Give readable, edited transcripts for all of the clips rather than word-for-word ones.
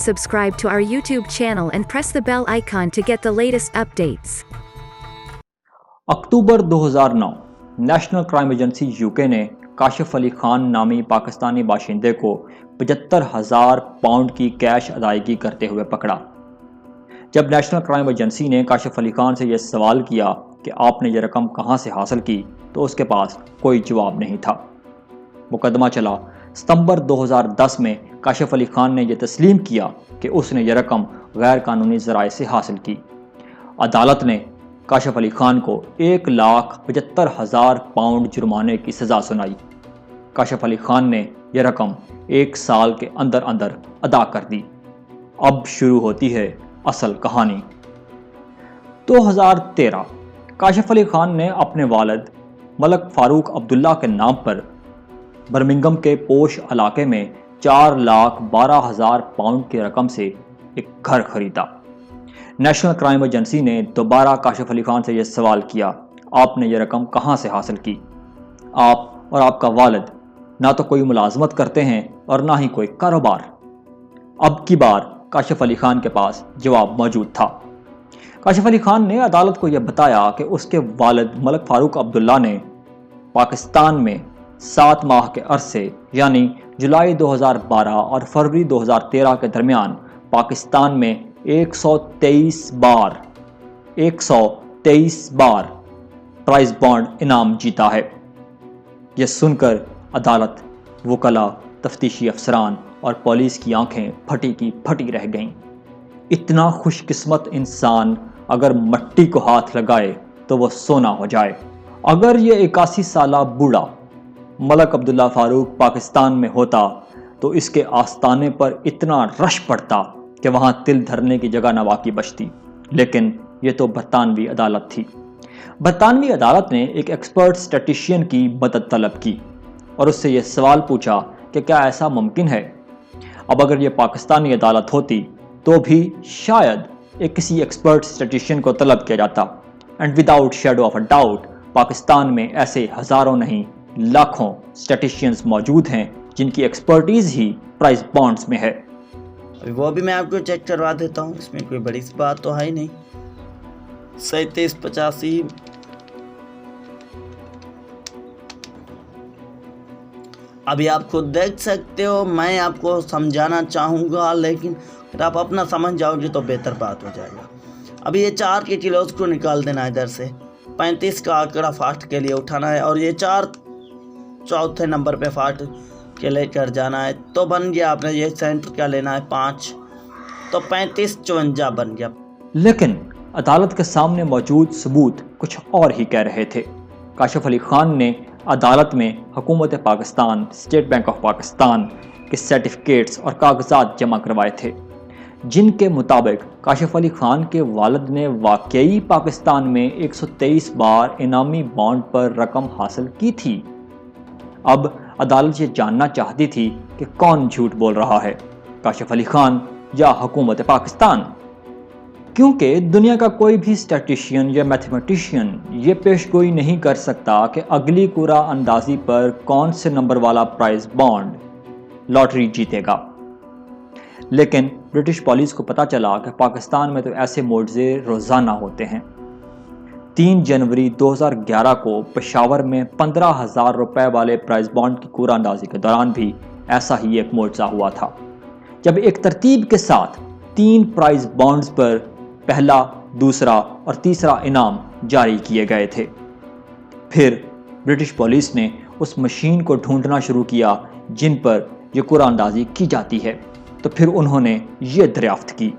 subscribe to our YouTube channel and press the bell icon to get the latest updates. October 2009 national crime agency UK ने काशिफ अली खान नामी पाकिस्तानी बाशिंदे को 75,000 pound की cash अदायगी करते हुए पकड़ा। जब नेशनल क्राइम एजेंसी ने काशिफ अली खान से यह सवाल किया कि आपने ये रकम कहां से हासिल की, तो उसके पास कोई जवाब नहीं था। मुकदमा चला। सितंबर 2010 में काशिफ अली खान ने यह तस्लीम किया कि उसने यह रकम गैर कानूनी ज़राए से हासिल की। अदालत ने काशिफ अली खान को 1,75,000 पाउंड जुर्माने की सज़ा सुनाई। काशिफ अली खान ने यह रकम 1 साल के अंदर अंदर अदा कर दी। अब शुरू होती है असल कहानी। 2013 काशिफ अली खान ने अपने वालिद मलक फारूक अब्दुल्ला के नाम पर बर्मिंघम के पोश इलाके में 4,12,000 पाउंड की रकम से एक घर खरीदा। नेशनल क्राइम एजेंसी ने दोबारा काशिफ अली खान से यह सवाल किया, आपने ये रकम कहां से हासिल की? आप और आपका वालिद ना तो कोई मुलाजमत करते हैं और ना ही कोई कारोबार। अब की बार काशिफ अली खान के पास जवाब मौजूद था। काशिफ अली खान ने अदालत को यह बताया कि उसके वालिद मलक फारूक अब्दुल्ला ने पाकिस्तान में 7 माह के अरसे यानी जुलाई 2012 और फरवरी 2013 के दरमियान पाकिस्तान में 123 बार प्राइज बॉन्ड इनाम जीता है। यह सुनकर अदालत, वकला, तफ्तीशी अफसरान और पुलिस की आंखें फटी की फटी रह गईं। इतना खुशकिस्मत इंसान अगर मट्टी को हाथ लगाए तो वो सोना हो जाए। अगर ये 81 साला बूढ़ा मलक अब्दुल्ला फारूक पाकिस्तान में होता तो इसके आस्ताने पर इतना रश पड़ता कि वहाँ तिल धरने की जगह न बाकी बचती। लेकिन ये तो बरतानवी अदालत थी। बरतानवी अदालत ने एक एक्सपर्ट स्टैटिस्टिशियन की मदद तलब की और उससे ये सवाल पूछा कि क्या ऐसा मुमकिन है। अब अगर ये पाकिस्तानी अदालत होती तो भी शायद एक किसी एक्सपर्ट स्टैटिस्टिशियन को तलब किया जाता। And without shadow of a doubt Pakistan में ऐसे हज़ारों नहीं लाखों स्टैटिस्टिशियंस मौजूद हैं जिनकी एक्सपर्टीज़ ही प्राइस बॉन्ड्स में है। अभी वो भी मैं आपको चेक करवा देता हूँ, इसमें कोई बड़ी सी बात तो है ही नहीं। 3785 अभी आप खुद देख सकते हो, मैं आपको समझाना चाहूँगा लेकिन अगर आप अपना समझ जाओगे तो बेहतर बात हो जाएगा। अभी ये 4 के किलोज को निकाल देना है इधर से, 35 का आंकड़ा फास्ट के लिए उठाना है और ये 4 चौथे नंबर पे फास्ट के लेकर जाना है तो बन गया। आपने ये सेंटर क्या लेना है 5, तो 3554 बन गया। लेकिन अदालत के सामने मौजूद सबूत कुछ और ही कह रहे थे। काशिफ अली खान ने अदालत में हुकूमत Pakistan, state bank of Pakistan के सर्टिफिकेट्स और कागजात जमा करवाए थे जिनके मुताबिक काशिफ अली खान के वालिद ने वाकई पाकिस्तान में 123 बार इनामी बॉन्ड पर रकम हासिल की थी। अब अदालत ये जानना चाहती थी कि कौन झूठ बोल रहा है, काशिफ अली खान या हुकूमत पाकिस्तान। क्योंकि दुनिया का कोई भी स्टैटिस्टिशियन या मैथमेटिशियन ये पेशगोई नहीं कर सकता कि अगली कुरा अंदाजी पर कौन से नंबर वाला प्राइज बॉन्ड लॉटरी जीतेगा। लेकिन ब्रिटिश पुलिस को पता चला कि पाकिस्तान में तो ऐसे मुआवजे रोज़ाना होते हैं। 3 जनवरी 2011 को पेशावर में 15,000 रुपए वाले प्राइज बॉन्ड की कुरा अंदाजी के दौरान भी ऐसा ही एक मुआवजा हुआ था, जब एक तरतीब के साथ 3 प्राइज बॉन्ड्स पर पहला, दूसरा और तीसरा इनाम जारी किए गए थे। फिर ब्रिटिश पुलिस ने उस मशीन को ढूंढना शुरू किया जिन पर यह कुरा अंदाजी की जाती है, तो फिर उन्होंने ये दरियाफ्त की।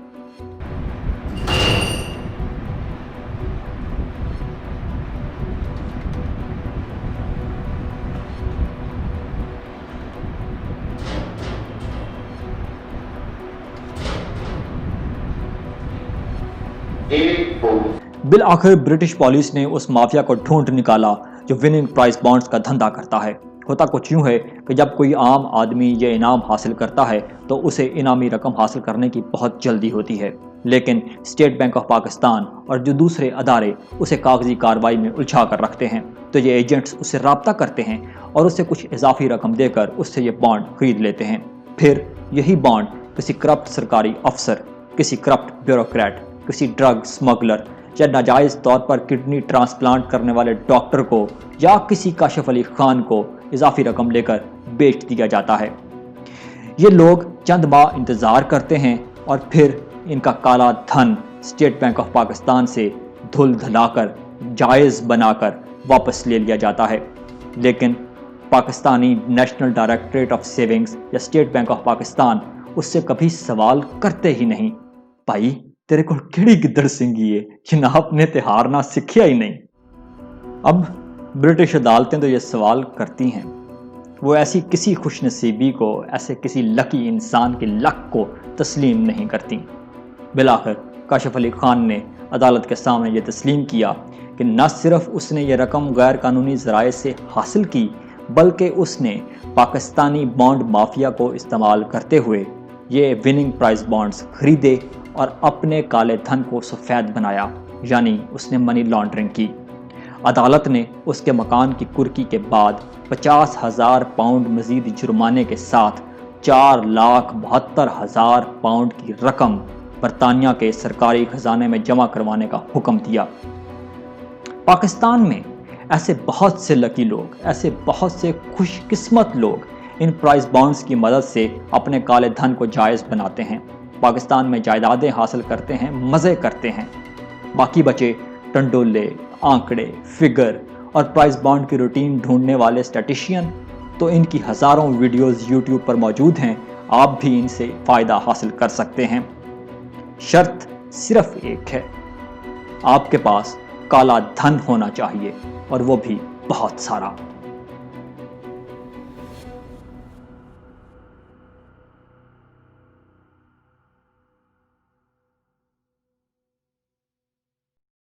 बिल आखिर ब्रिटिश पुलिस ने उस माफिया को ढूंढ निकाला जो विनिंग प्राइस बॉन्ड्स का धंधा करता है। होता कुछ यूँ है कि जब कोई आम आदमी ये इनाम हासिल करता है तो उसे इनामी रकम हासिल करने की बहुत जल्दी होती है, लेकिन स्टेट बैंक ऑफ पाकिस्तान और जो दूसरे अदारे उसे कागजी कार्रवाई में उलझा कर रखते हैं, तो ये एजेंट्स उससे रब्ता करते हैं और उससे कुछ इजाफी रकम देकर उससे ये बॉन्ड खरीद लेते हैं। फिर यही बॉन्ड किसी करप्ट सरकारी अफसर, किसी करप्ट ब्यूरोक्रेट, किसी ड्रग स्मगलर या नाजायज़ तौर पर किडनी ट्रांसप्लांट करने वाले डॉक्टर को या किसी काशिफ अली खान को इजाफी रकम लेकर बेच दिया जाता है। ये लोग चंद माह इंतज़ार करते हैं और फिर इनका काला धन स्टेट बैंक ऑफ पाकिस्तान से धुल धलाकर जायज़ बनाकर वापस ले लिया जाता है। लेकिन Pakistani national directorate of savings या स्टेट बैंक ऑफ पाकिस्तान उससे कभी सवाल करते ही नहीं, भाई तेरे को केड़ी गिद्दड़ सिंगी है, जनाब ने ते हारना सीखिया ही नहीं। अब ब्रिटिश अदालतें तो ये सवाल करती हैं, वो ऐसी किसी खुशनसीबी को, ऐसे किसी लकी इंसान के लक को तस्लीम नहीं करती। बिलाखिर काशिफ अली खान ने अदालत के सामने ये तस्लीम किया कि न सिर्फ उसने ये रकम गैर कानूनी ज़राए से हासिल की, बल्कि उसने पाकिस्तानी बॉन्ड माफिया को इस्तेमाल करते हुए ये विनिंग प्राइस बॉन्ड्स खरीदे और अपने काले धन को सफ़ेद बनाया, यानी उसने मनी लॉन्ड्रिंग की। अदालत ने उसके मकान की कुर्की के बाद 50,000 पाउंड मजीद जुर्माने के साथ 4,72,000 पाउंड की रकम बरतानिया के सरकारी खजाने में जमा करवाने का हुक्म दिया। पाकिस्तान में ऐसे बहुत से लकी लोग, ऐसे बहुत से खुशकिस्मत लोग इन प्राइस बॉन्ड्स की मदद से अपने काले धन को जायज़ बनाते हैं, पाकिस्तान में जायदादें हासिल करते हैं, मज़े करते हैं। बाकी बचे टंडोले, आंकड़े, फिगर और प्राइस बॉन्ड की रूटीन ढूंढने वाले स्टैटिशियन, तो इनकी हज़ारों वीडियोस यूट्यूब पर मौजूद हैं, आप भी इनसे फ़ायदा हासिल कर सकते हैं। शर्त सिर्फ एक है, आपके पास काला धन होना चाहिए और वो भी बहुत सारा।